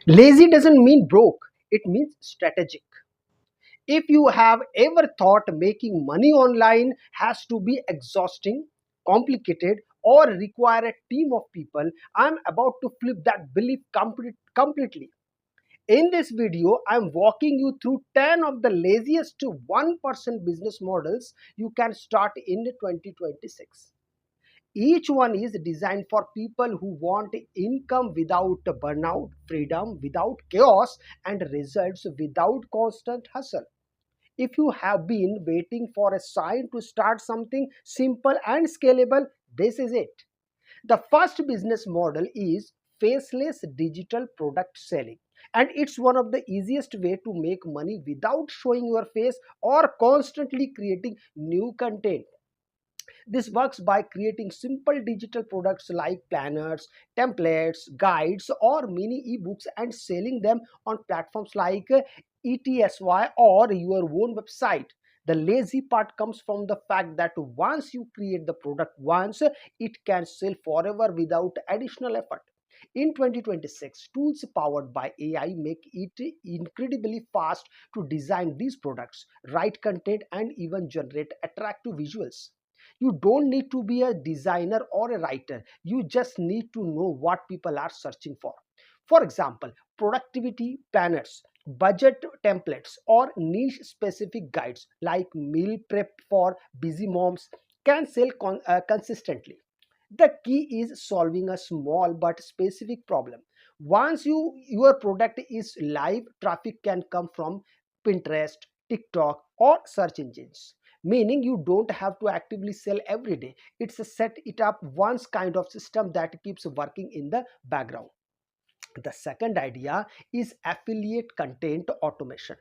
Lazy doesn't mean broke, it means strategic. If you have ever thought making money online has to be exhausting, complicated, or require a team of people, I'm about to flip that belief completely. In this video, I'm walking you through 10 of the laziest 1% business models you can start in 2026. Each one is designed for people who want income without burnout, freedom without chaos, and results without constant hustle. If you have been waiting for a sign to start something simple and scalable, this is it. The first business model is faceless digital product selling. And it's one of the easiest way to make money without showing your face or constantly creating new content. This works by creating simple digital products like planners, templates, guides, or mini ebooks and selling them on platforms like ETSY or your own website. The lazy part comes from the fact that once you create the product once, it can sell forever without additional effort. In 2026, tools powered by AI make it incredibly fast to design these products, write content, and even generate attractive visuals. You don't need to be a designer or a writer. You just need to know what people are searching for. For example, productivity planners, budget templates, or niche specific guides like meal prep for busy moms can sell consistently. The key is solving a small but specific problem. Once your product is live, traffic can come from Pinterest, TikTok, or search engines, meaning you don't have to actively sell every day. It's a set it up once kind of system that keeps working in the background. The second idea is affiliate content automation,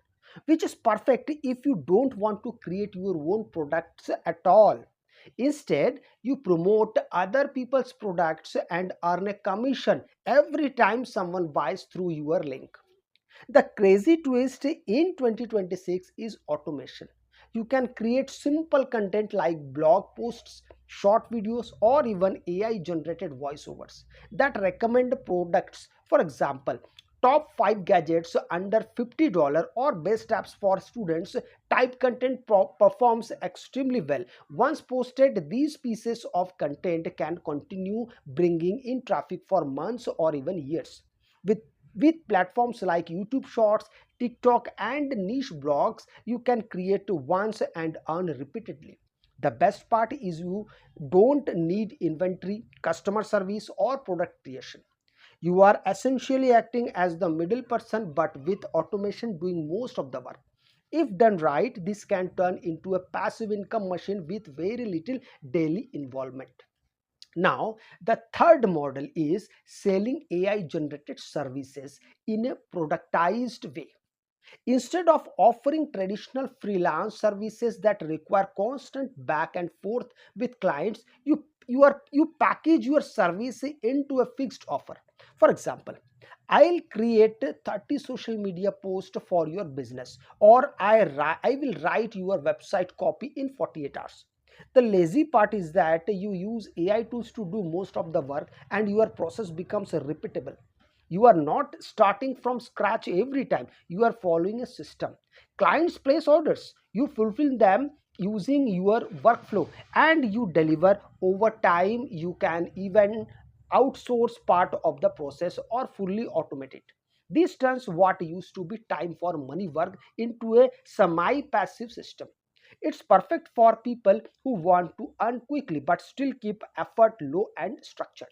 which is perfect if you don't want to create your own products at all. Instead, you promote other people's products and earn a commission every time someone buys through your link. The crazy twist in 2026 is automation. You can create simple content like blog posts, short videos, or even AI generated voiceovers that recommend products. For example, top 5 gadgets under $50 or best apps for students type content performs extremely well. Once posted, these pieces of content can continue bringing in traffic for months or even years. With with platforms like YouTube Shorts, TikTok, and niche blogs, you can create once and earn repeatedly. The best part is you don't need inventory, customer service, or product creation. You are essentially acting as the middle person, but with automation doing most of the work. If done right, this can turn into a passive income machine with very little daily involvement. Now, the third model is selling AI generated services in a productized way. Instead of offering traditional freelance services that require constant back and forth with clients, you package your service into a fixed offer. For example, I'll create 30 social media posts for your business, or I will write your website copy in 48 hours. The lazy part is that you use AI tools to do most of the work and your process becomes repeatable. You are not starting from scratch every time. You are following a system. Clients place orders, you fulfill them using your workflow, and you deliver. Over time you can even outsource part of the process or fully automate it. This turns what used to be time for money work into a semi passive system. It's perfect for people who want to earn quickly but still keep effort low and structured.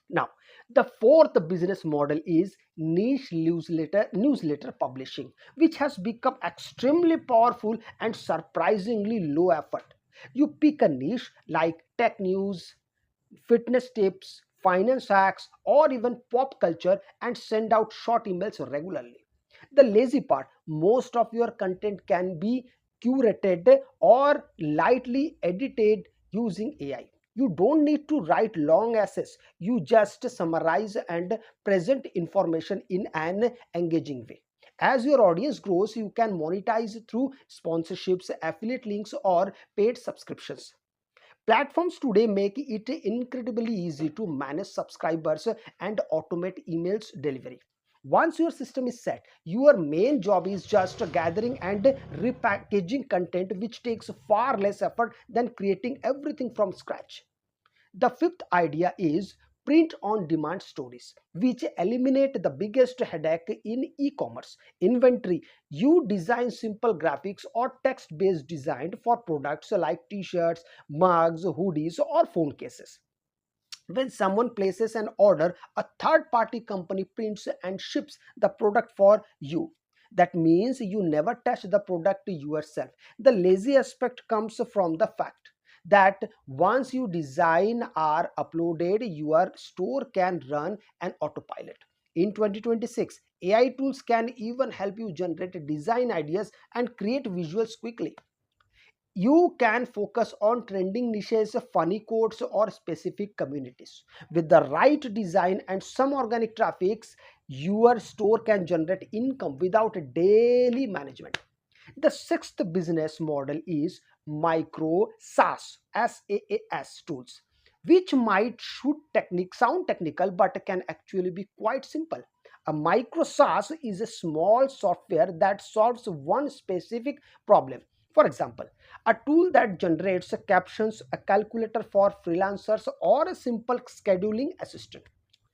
Now, the fourth business model is niche newsletter publishing, which has become extremely powerful and surprisingly low effort. You pick a niche like tech news, fitness tips, finance hacks, or even pop culture and send out short emails regularly. The lazy part, most of your content can be curated or lightly edited using AI. You don't need to write long essays. You just summarize and present information in an engaging way. As your audience grows, you can monetize through sponsorships, affiliate links, or paid subscriptions. Platforms today make it incredibly easy to manage subscribers and automate emails delivery. Once your system is set, your main job is just gathering and repackaging content, which takes far less effort than creating everything from scratch. The fifth idea is print on demand stories, which eliminate the biggest headache in e-commerce inventory. You design simple graphics or text based design for products like t-shirts, mugs, hoodies, or phone cases. When someone places an order, a third party company prints and ships the product for you. That means you never touch the product yourself. The lazy aspect comes from the fact that once your design are uploaded, your store can run an autopilot. In 2026, AI tools can even help you generate design ideas and create visuals quickly. You can focus on trending niches, funny quotes, or specific communities. With the right design and some organic traffics, your store can generate income without daily management. The sixth business model is micro SaaS tools, which might sound technical but can actually be quite simple. A micro SaaS is a small software that solves one specific problem. For example, a tool that generates captions, a calculator for freelancers, or a simple scheduling assistant.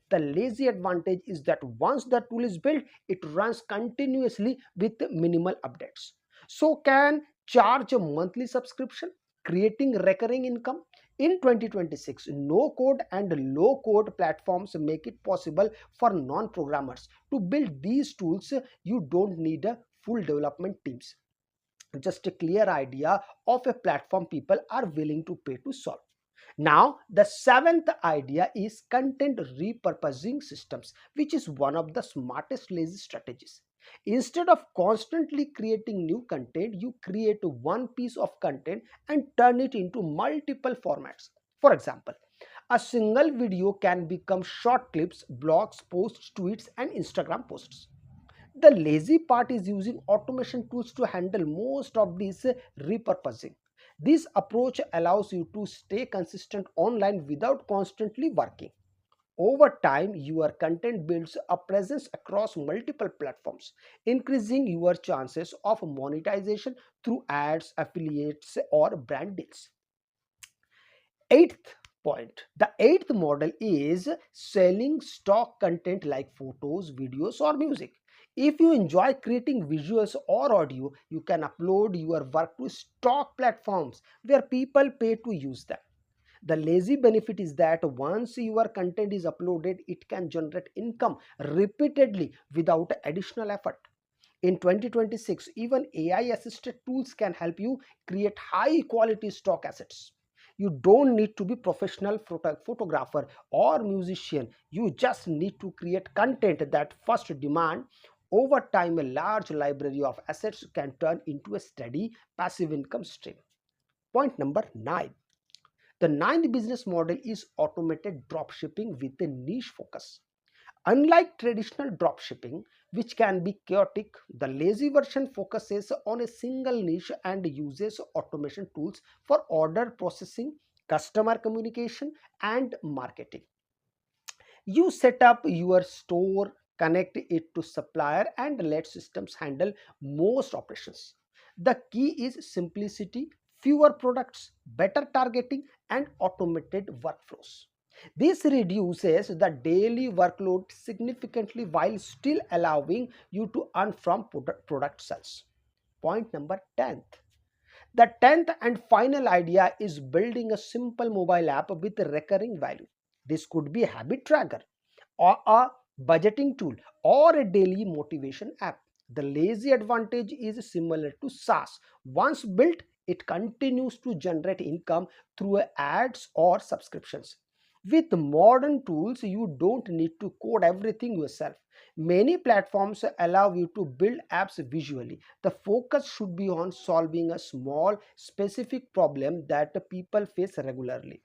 The lazy advantage is that once the tool is built, it runs continuously with minimal updates. So can charge a monthly subscription, creating recurring income. In 2026, no code and low code platforms make it possible for non programmers to build these tools. You don't need a full development teams, just a clear idea of a platform people are willing to pay to solve. Now, the seventh idea is content repurposing systems, which is one of the smartest lazy strategies. Instead of constantly creating new content, you create one piece of content and turn it into multiple formats. For example, a single video can become short clips, blogs, posts, tweets, and Instagram posts. The lazy part is using automation tools to handle most of this repurposing. This approach allows you to stay consistent online without constantly working. Over time, your content builds a presence across multiple platforms, increasing your chances of monetization through ads, affiliates, or brand deals. Eighth point. The eighth model is selling stock content like photos, videos, or music. If you enjoy creating visuals or audio, you can upload your work to stock platforms where people pay to use them. The lazy benefit is that once your content is uploaded, it can generate income repeatedly without additional effort. In 2026, even AI assisted tools can help you create high quality stock assets. You don't need to be professional photographer or musician. You just need to create content that first demand. Over time, a large library of assets can turn into a steady passive income stream. Point number 9. The ninth business model is automated dropshipping with a niche focus. Unlike traditional dropshipping, which can be chaotic, the lazy version focuses on a single niche and uses automation tools for order processing, customer communication, and marketing. You set up your store, connect it to supplier, and let systems handle most operations. The key is simplicity, fewer products, better targeting, and automated workflows. This reduces the daily workload significantly while still allowing you to earn from product sales. Point number 10. The 10th and final idea is building a simple mobile app with recurring value. This could be a habit tracker, or a budgeting tool, or a daily motivation app. The lazy advantage is similar to SaaS. Once built, it continues to generate income through ads or subscriptions. With modern tools, you don't need to code everything yourself. Many platforms allow you to build apps visually. The focus should be on solving a small, specific problem that people face regularly.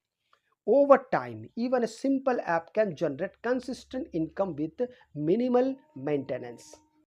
Over time, even a simple app can generate consistent income with minimal maintenance.